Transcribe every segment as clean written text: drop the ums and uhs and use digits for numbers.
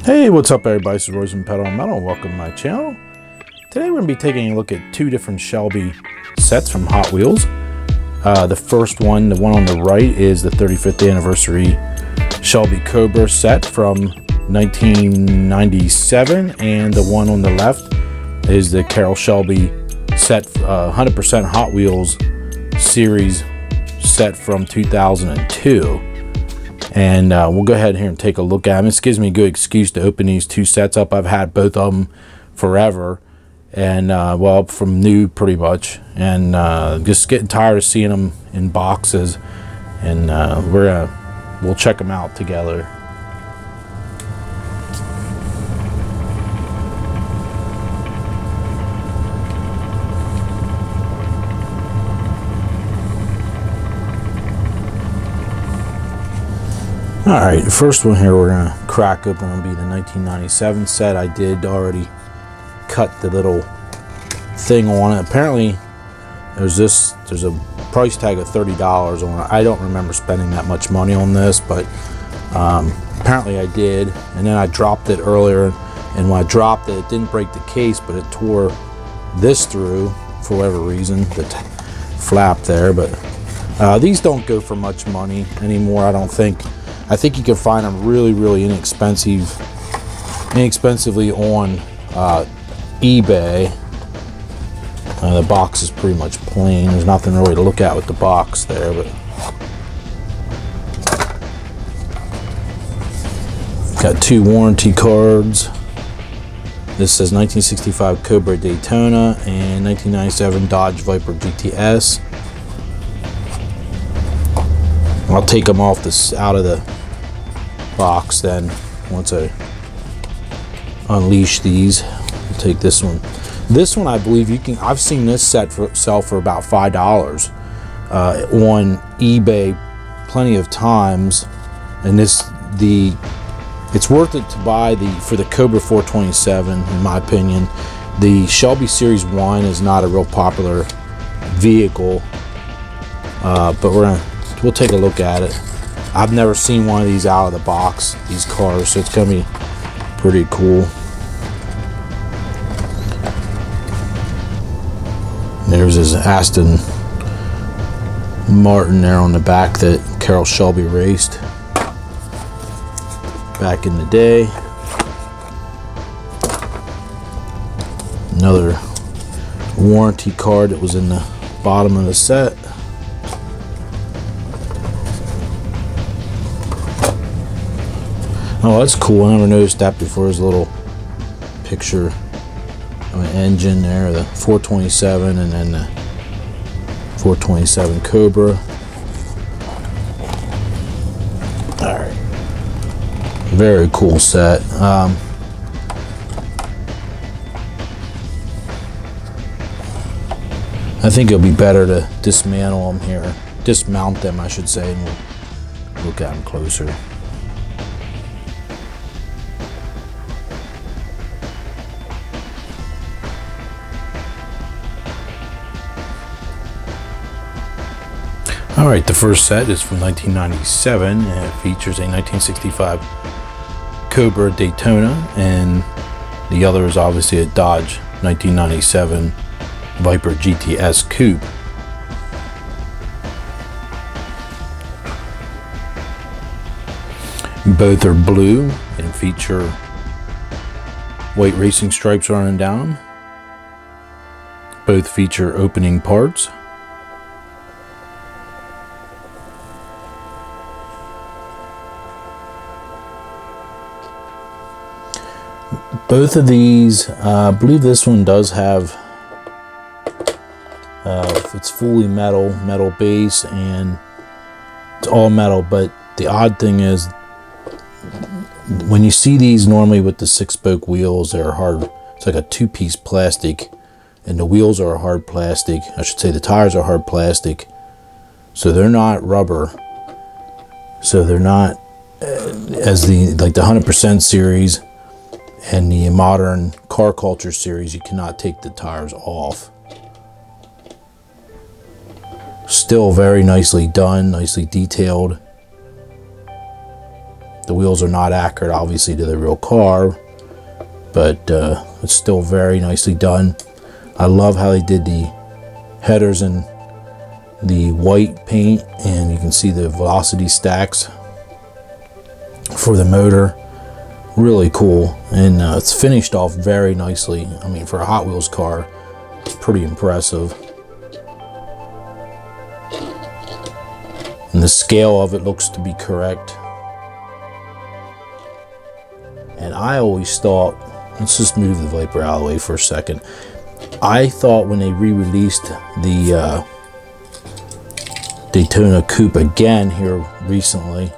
Hey, what's up everybody? This is Royce from Pedal and Metal. Welcome to my channel. Today we're going to be taking a look at two different Shelby sets from Hot Wheels. The first one, the one on the right, is the 35th anniversary Shelby Cobra set from 1997, and the one on the left is the Carroll Shelby set 100% Hot Wheels series set from 2002. And we'll go ahead here and take a look at them. This gives me a good excuse to open these two sets up. I've had both of them forever, and well, from new pretty much, and just getting tired of seeing them in boxes. And we'll check them out together. Alright, the first one here we're going to crack open will be the 1997 set. I did already cut the little thing on it. Apparently there's a price tag of $30 on it. I don't remember spending that much money on this, but apparently I did. And then I dropped it earlier, and when I dropped it, it didn't break the case, but it tore this through for whatever reason, the flap there. But these don't go for much money anymore, I don't think. I think you can find them really inexpensively on eBay. The box is pretty much plain. There's nothing really to look at with the box there, but got two warranty cards. This says 1965 Cobra Daytona and 1997 Dodge Viper GTS. I'll take them off out of the box then once I unleash these. I'll take this one. This one I believe you can. I've seen this set sell for about $5 on eBay plenty of times, and it's worth it to buy for the Cobra 427 in my opinion. The Shelby Series 1 is not a real popular vehicle, but we'll take a look at it. I've never seen one of these out of the box, these cars, so it's gonna be pretty cool. There's his Aston Martin there on the back that Carroll Shelby raced back in the day. Another warranty card that was in the bottom of the set. Oh, that's cool. I never noticed that before. There's a little picture of an engine there, the 427, and then the 427 Cobra. Alright. Very cool set. I think it'll be better to dismantle them here. Dismount them, I should say, and we'll look at them closer. Alright, the first set is from 1997, and it features a 1965 Cobra Daytona, and the other is obviously a Dodge 1997 Viper GTS Coupe. Both are blue and feature white racing stripes running down. Both feature opening parts. Both of these, I believe this one does have, it's fully metal base, and it's all metal, but the odd thing is, when you see these normally with the 6-spoke wheels, they're hard, it's like a 2-piece plastic, and the wheels are hard plastic. I should say the tires are hard plastic, so they're not rubber, so they're not as like the 100% series and the modern car culture series. You cannot take the tires off. Still very nicely done, nicely detailed. The wheels are not accurate, obviously, to the real car, but it's still very nicely done. I love how they did the headers in the white paint, and you can see the velocity stacks for the motor. Really cool, and it's finished off very nicely. I mean, for a Hot Wheels car, it's pretty impressive. And the scale of it looks to be correct. And I always thought, let's just move the Viper out of the way for a second. I thought when they re-released the Daytona Coupe again here recently,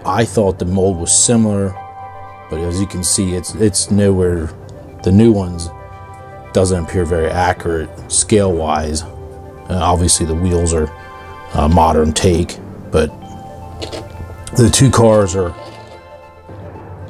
I thought the mold was similar, but as you can see, it's nowhere. The new ones doesn't appear very accurate scale wise. Obviously the wheels are modern take, but the two cars are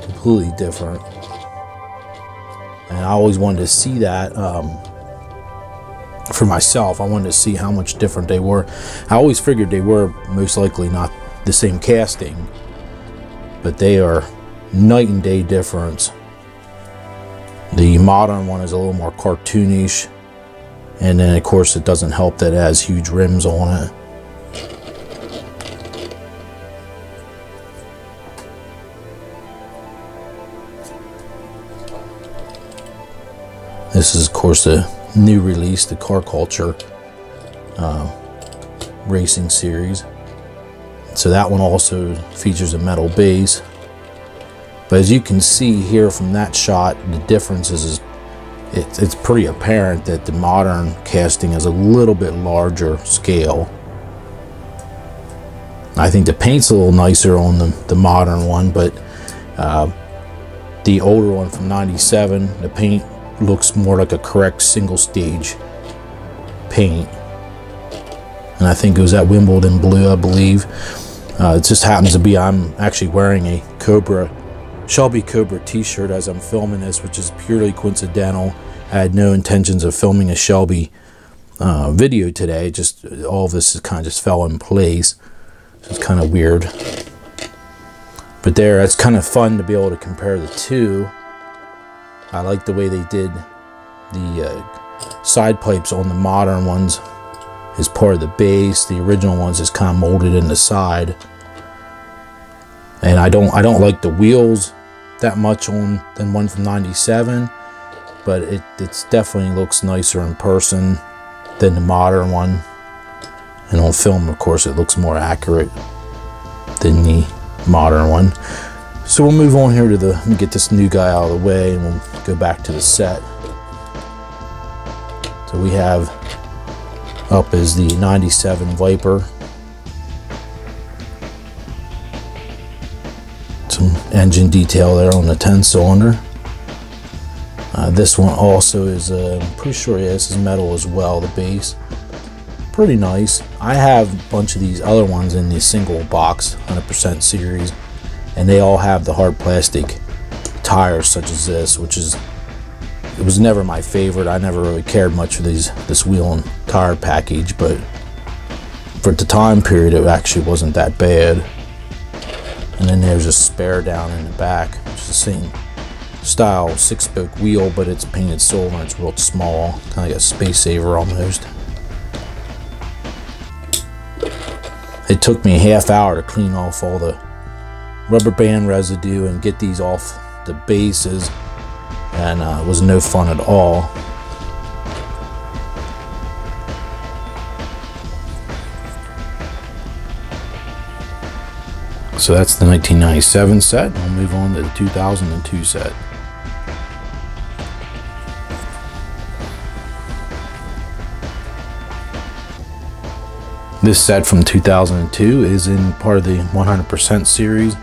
completely different, and I always wanted to see that for myself. I wanted to see how much different they were. I always figured they were most likely not the same casting, but they are night and day difference. The modern one is a little more cartoonish, and then of course it doesn't help that it has huge rims on it. This is of course a new release, the Car Culture Racing Series. So that one also features a metal base. But as you can see here from that shot, the difference is it's pretty apparent that the modern casting is a little bit larger scale. I think the paint's a little nicer on the modern one, but the older one from '97, the paint looks more like a correct single stage paint. And I think it was at Wimbledon blue, I believe. It just happens to be, I'm actually wearing a Shelby Cobra t-shirt as I'm filming this, which is purely coincidental. I had no intentions of filming a Shelby video today. Just all of this kind of just fell in place. So it's kind of weird. But there, it's kind of fun to be able to compare the two. I like the way they did the side pipes on the modern ones as part of the base. The original ones is kind of molded in the side. And I don't like the wheels that much on than one from '97, but it's definitely looks nicer in person than the modern one. And on film, of course, it looks more accurate than the modern one. So we'll move on here to let me get this new guy out of the way, and we'll go back to the set. So we have up is the '97 Viper. Some engine detail there on the 10-cylinder. This one also is, I'm pretty sure, yeah, this is metal as well, the base. Pretty nice. I have a bunch of these other ones in the single box 100% series, and they all have the hard plastic tires such as this, which is, it was never my favorite. I never really cared much for this wheel and tire package, but for the time period it actually wasn't that bad. And then there's a spare down in the back, which is the same style 6-spoke wheel, but it's painted silver and it's real small, kind of like a space saver almost. It took me a half hour to clean off all the rubber band residue and get these off the bases, and it was no fun at all. So that's the 1997 set. We'll move on to the 2002 set. This set from 2002 is in part of the 100% series,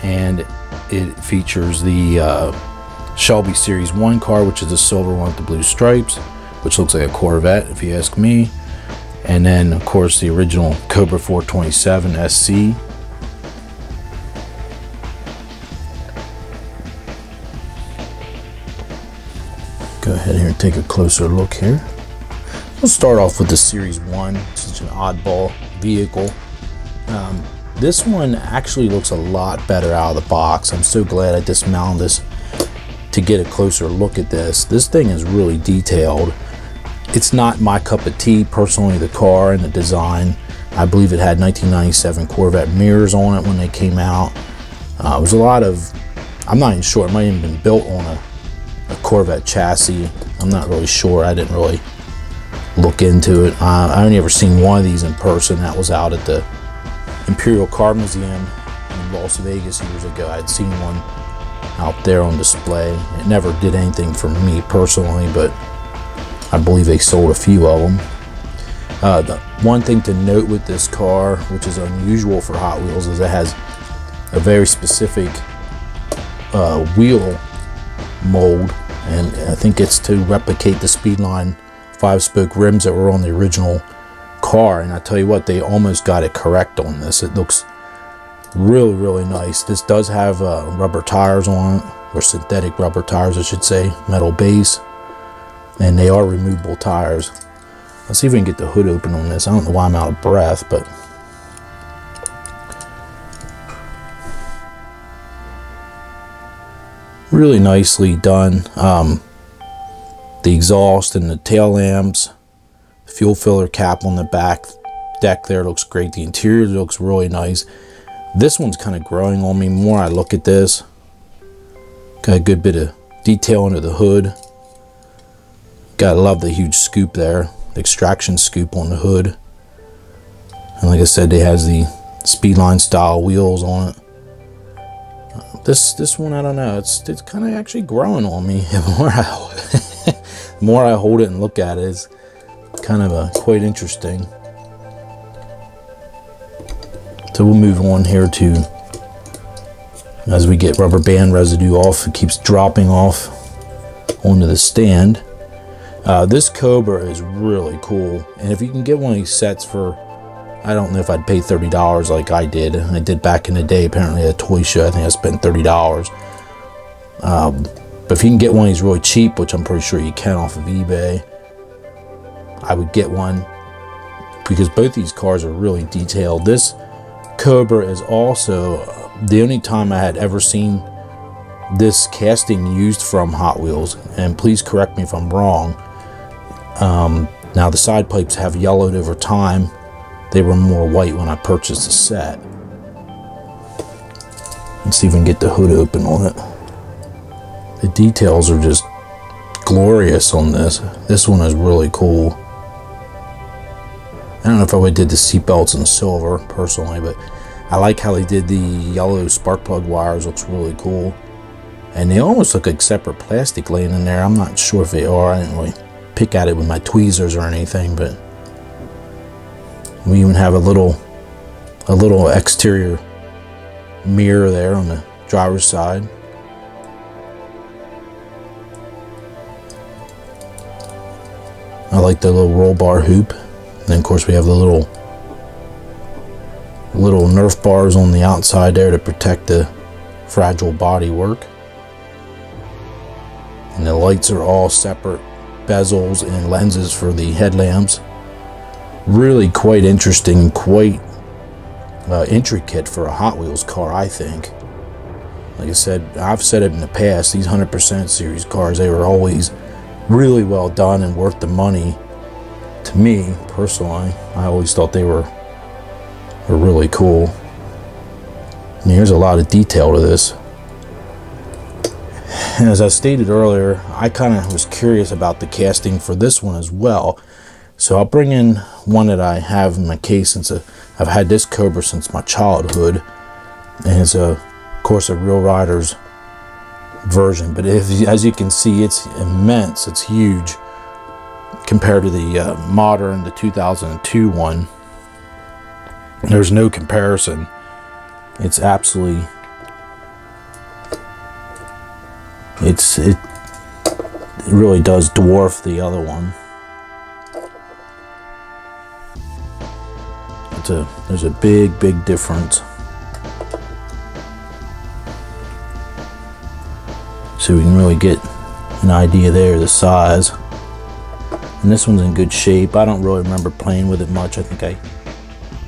and it features the Shelby Series 1 car, which is the silver one with the blue stripes, which looks like a Corvette if you ask me. And then of course the original Cobra 427 SC. Go ahead here and take a closer look here. We'll start off with the Series 1. It's such an oddball vehicle. This one actually looks a lot better out of the box. I'm so glad I dismounted this to get a closer look at this. This thing is really detailed. It's not my cup of tea personally, the car and the design. I believe it had 1997 Corvette mirrors on it when they came out. It was a lot of, I'm not even sure, it might have been built on a Corvette chassis. I'm not really sure, I didn't really look into it. I only ever seen one of these in person. That was out at the Imperial Car Museum in Las Vegas years ago. I'd seen one out there on display. It never did anything for me personally, but I believe they sold a few of them. The one thing to note with this car, which is unusual for Hot Wheels, is it has a very specific wheel mold, and I think it's to replicate the Speedline 5-spoke rims that were on the original car. And I tell you what, they almost got it correct on this. It looks really, really nice. This does have rubber tires on it, or synthetic rubber tires I should say, metal base, and they are removable tires. Let's see if we can get the hood open on this. I don't know why I'm out of breath, but really nicely done. The exhaust and the tail lamps, fuel filler cap on the back deck there looks great. The interior looks really nice. This one's kind of growing on me more I look at this. Got a good bit of detail under the hood. Gotta love the huge scoop there, the extraction scoop on the hood. And like I said, it has the Speedline style wheels on it. This one, I don't know, it's kind of actually growing on me. The more I hold it and look at it, it's kind of quite interesting. So we'll move on here to, as we get rubber band residue off, it keeps dropping off onto the stand. This Cobra is really cool, and if you can get one of these sets for, I don't know if I'd pay $30 like I did. I did back in the day, apparently at a toy show. I think I spent $30. But if you can get one of these really cheap, which I'm pretty sure you can off of eBay, I would get one, because both these cars are really detailed. This Cobra is also the only time I had ever seen this casting used from Hot Wheels, and please correct me if I'm wrong. Now the side pipes have yellowed over time. They were more white when I purchased the set. Let's see if we can get the hood open on it. The details are just glorious on this. This one is really cool. I don't know if I would did the seat belts in silver personally, but I like how they did the yellow spark plug wires. Looks really cool. And they almost look like separate plastic laying in there. I'm not sure if they are. I didn't really pick at it with my tweezers or anything, but we even have a little exterior mirror there on the driver's side. I like the little roll bar hoop. And then of course we have the little Nerf bars on the outside there to protect the fragile body work. And the lights are all separate bezels and lenses for the headlamps. Really quite interesting, quite intricate for a Hot Wheels car, I think. Like I said, I've said it in the past, these 100% series cars, they were always really well done and worth the money. To me, personally, I always thought they were really cool. And here's a lot of detail to this. And as I stated earlier, I kind of was curious about the casting for this one as well. So I'll bring in one that I have in my case, since I've had this Cobra since my childhood. And it's, of course, a Real Riders version. But as you can see, it's immense. It's huge compared to the modern, the 2002 one. There's no comparison. It's absolutely... It really does dwarf the other one. There's a big difference. So we can really get an idea there of the size. And this one's in good shape. I don't really remember playing with it much. I think I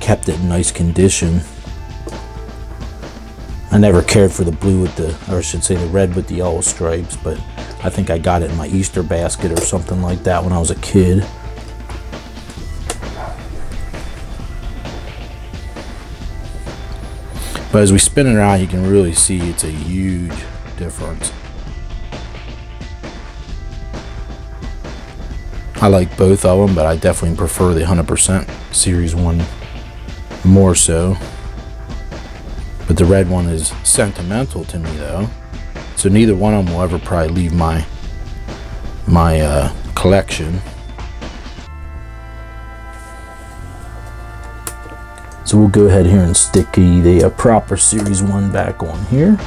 kept it in nice condition. I never cared for the blue with the, or I should say the red with the yellow stripes, but I think I got it in my Easter basket or something like that when I was a kid. But as we spin it around, you can really see it's a huge difference. I like both of them, but I definitely prefer the 100% Series 1 more so. But the red one is sentimental to me though. So neither one of them will ever probably leave my collection. So we'll go ahead here and stick the proper Series 1 back on here.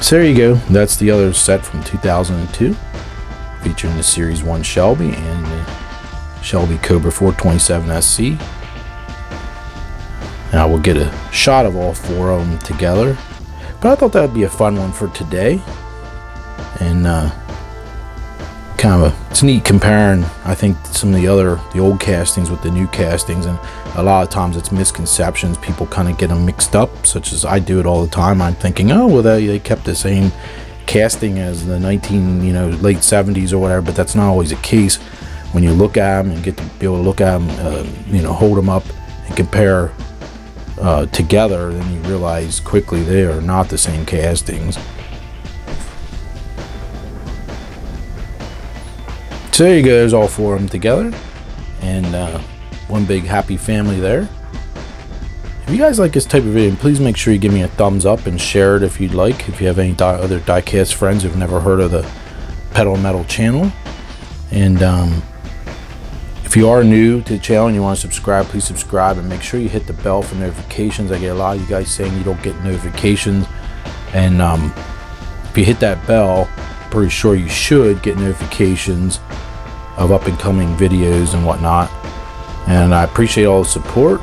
So there you go. That's the other set from 2002, featuring the Series 1 Shelby and the Shelby COBRA 427 SC. And I will get a shot of all four of them together. But I thought that would be a fun one for today. And kind of it's neat comparing, I think, some of the old castings with the new castings, and a lot of times it's misconceptions. People kind of get them mixed up, such as I do it all the time. I'm thinking, oh well, they kept the same casting as the late 70s or whatever, but that's not always the case. When you look at them and get to be able to look at them, hold them up and compare together, then you realize quickly they are not the same castings. So there you go, there's all four of them together, and one big happy family there. If you guys like this type of video, please make sure you give me a thumbs up and share it if you'd like. If you have any other diecast friends who've never heard of the Pedal Metal channel. And if you are new to the channel and you want to subscribe, please subscribe and make sure you hit the bell for notifications. I get a lot of you guys saying you don't get notifications, and if you hit that bell, I'm pretty sure you should get notifications of up and coming videos and whatnot. And I appreciate all the support,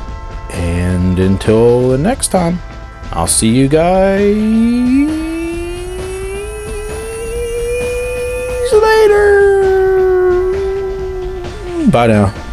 and until the next time, I'll see you guys later. Bye now.